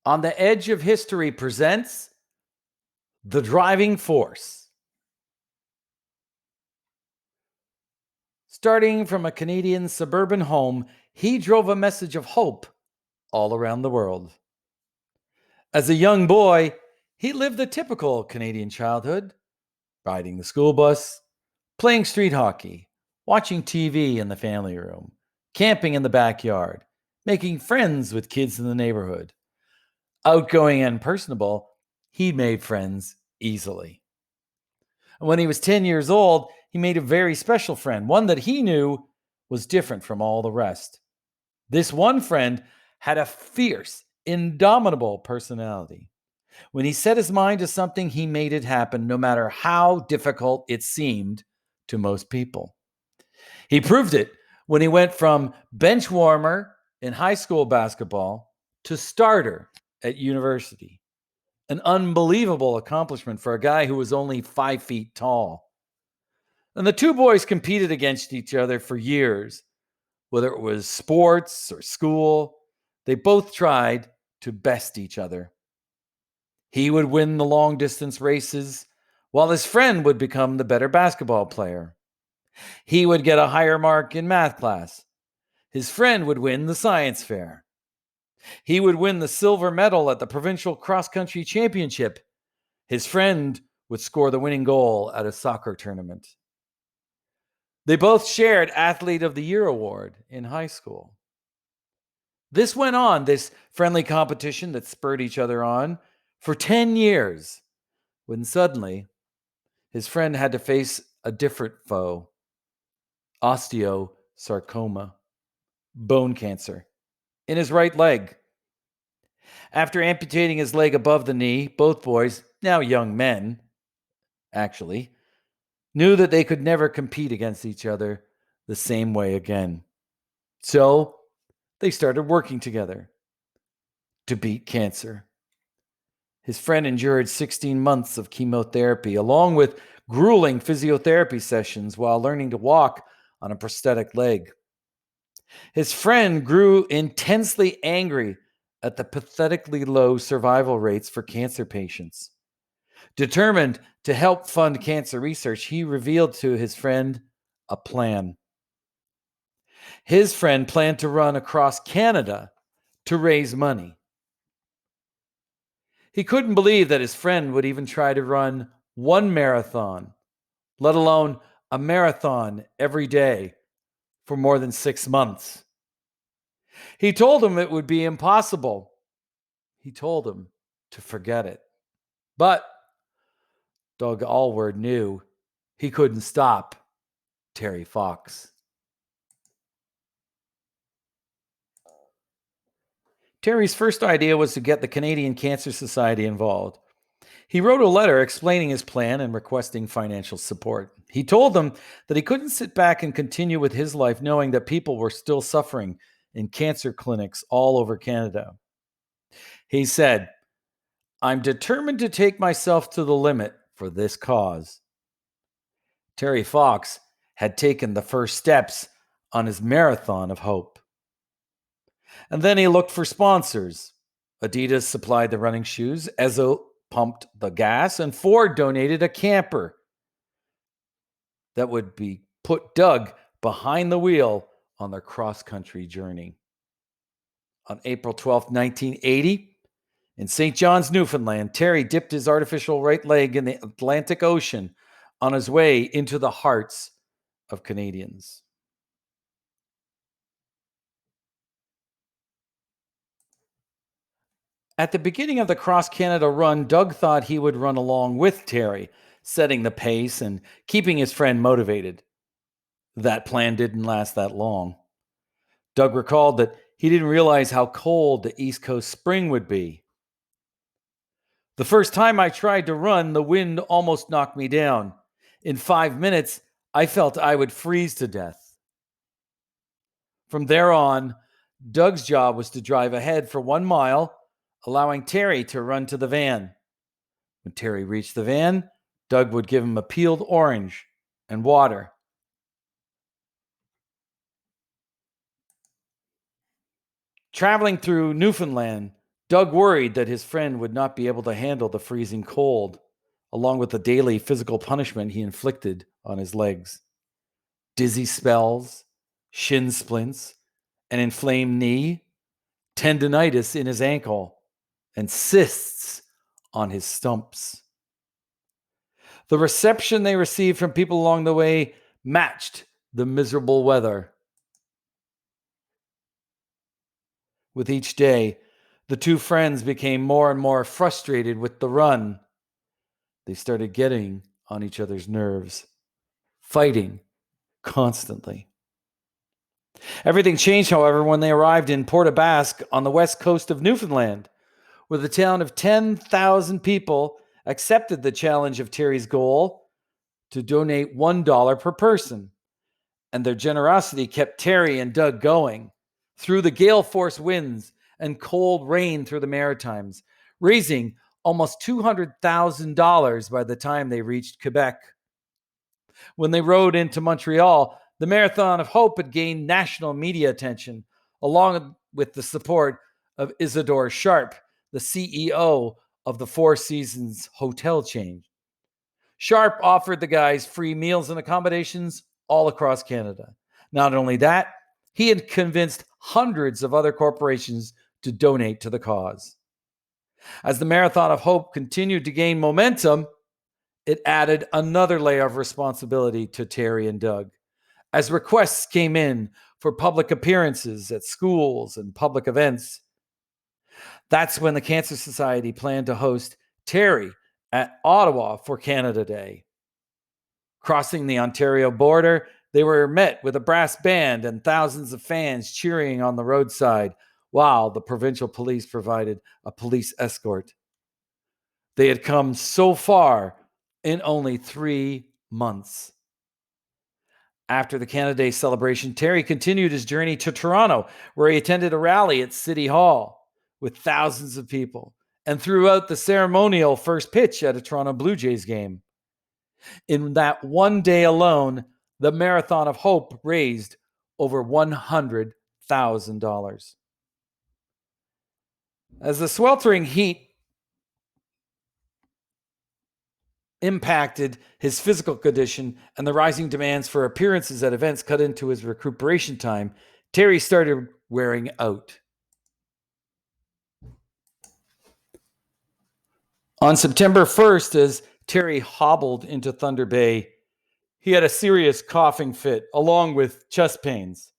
On the Edge of History presents The Driving Force. Starting from a Canadian suburban home, he drove a message of hope all around the world. As a young boy, he lived the typical Canadian childhood, riding the school bus, playing street hockey, watching TV in the family room, camping in the backyard, making friends with kids in the neighborhood. Outgoing and personable, he made friends easily. When he was 10 years old, he made a very special friend, one that he knew was different from all the rest. This one friend had a fierce, indomitable personality. When he set his mind to something, he made it happen, no matter how difficult it seemed to most people. He proved it when he went from bench warmer in high school basketball to starter at university. An unbelievable accomplishment for a guy who was only 5 feet tall. And the two boys competed against each other for years. Whether it was sports or school, they both tried to best each other. He would win the long distance races, while his friend would become the better basketball player. He would get a higher mark in math class. His friend would win the science fair. He would win the silver medal at the provincial cross-country championship. His friend would score the winning goal at a soccer tournament. They both shared Athlete of the Year award in high school. This went on, this friendly competition that spurred each other on, for 10 years, when suddenly his friend had to face a different foe: osteosarcoma, bone cancer, in his right leg. After amputating his leg above the knee, both boys, now young men, actually, knew that they could never compete against each other the same way again. So they started working together to beat cancer. His friend endured 16 months of chemotherapy, along with grueling physiotherapy sessions while learning to walk on a prosthetic leg. His friend grew intensely angry at the pathetically low survival rates for cancer patients. Determined to help fund cancer research, he revealed to his friend a plan. His friend planned to run across Canada to raise money. He couldn't believe that his friend would even try to run one marathon, let alone a marathon every day for more than 6 months. He told him it would be impossible. He told him to forget it. But Doug Alward knew he couldn't stop Terry Fox. Terry's first idea was to get the Canadian Cancer Society involved. He wrote a letter explaining his plan and requesting financial support. He told them that he couldn't sit back and continue with his life knowing that people were still suffering in cancer clinics all over Canada. He said, "I'm determined to take myself to the limit for this cause." Terry Fox had taken the first steps on his marathon of hope. And then he looked for sponsors. Adidas supplied the running shoes, Esso pumped the gas, and Ford donated a camper that would be put Doug behind the wheel on their cross-country journey. On April 12, 1980, in St. John's, Newfoundland, Terry dipped his artificial right leg in the Atlantic Ocean on his way into the hearts of Canadians. At the beginning of the cross-Canada run, Doug thought he would run along with Terry, setting the pace and keeping his friend motivated. That plan didn't last that long. Doug recalled that he didn't realize how cold the East Coast spring would be. "The first time I tried to run, the wind almost knocked me down. In 5 minutes, I felt I would freeze to death." From there on, Doug's job was to drive ahead for 1 mile, allowing Terry to run to the van. When Terry reached the van, Doug would give him a peeled orange and water. Traveling through Newfoundland, Doug worried that his friend would not be able to handle the freezing cold, along with the daily physical punishment he inflicted on his legs. Dizzy spells, shin splints, an inflamed knee, tendonitis in his ankle, and cysts on his stumps. The reception they received from people along the way matched the miserable weather. With each day, the two friends became more and more frustrated with the run. They started getting on each other's nerves, fighting constantly. Everything changed, however, when they arrived in Port aux Basques on the west coast of Newfoundland, where the town of 10,000 people accepted the challenge of Terry's goal to donate $1 per person. And their generosity kept Terry and Doug going through the gale force winds and cold rain through the Maritimes, raising almost $200,000 by the time they reached Quebec. When they rode into Montreal, the Marathon of Hope had gained national media attention, along with the support of Isidore Sharp, the CEO of the Four Seasons hotel chain. Sharp offered the guys free meals and accommodations all across Canada. Not only that, he had convinced hundreds of other corporations to donate to the cause. As the Marathon of Hope continued to gain momentum, it added another layer of responsibility to Terry and Doug. As requests came in for public appearances at schools and public events, that's when the Cancer Society planned to host Terry at Ottawa for Canada Day. Crossing the Ontario border, they were met with a brass band and thousands of fans cheering on the roadside, while the provincial police provided a police escort. They had come so far in only 3 months. After the Canada Day celebration, Terry continued his journey to Toronto, where he attended a rally at City Hall with thousands of people and threw out the ceremonial first pitch at a Toronto Blue Jays game. In that one day alone, the Marathon of Hope raised over $100,000. As the sweltering heat impacted his physical condition and the rising demands for appearances at events cut into his recuperation time, Terry started wearing out. On September 1st, as Terry hobbled into Thunder Bay, he had a serious coughing fit along with chest pains.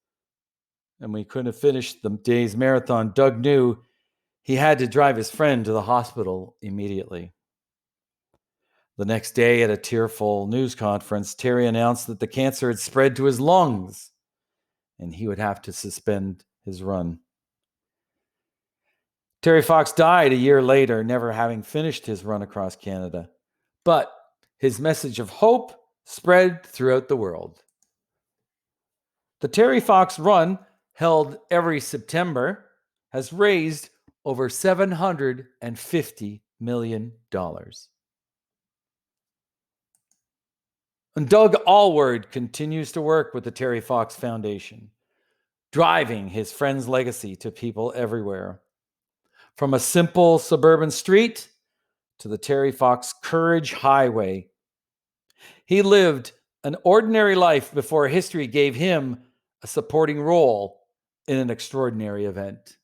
And when he couldn't have finished the day's marathon, Doug knew he had to drive his friend to the hospital immediately. The next day, at a tearful news conference, Terry announced that the cancer had spread to his lungs and he would have to suspend his run. Terry Fox died a year later, never having finished his run across Canada. But his message of hope spread throughout the world. The Terry Fox Run, held every September, has raised over $750 million. And Doug Alward continues to work with the Terry Fox Foundation, driving his friend's legacy to people everywhere. From a simple suburban street to the Terry Fox Courage Highway. He lived an ordinary life before history gave him a supporting role in an extraordinary event.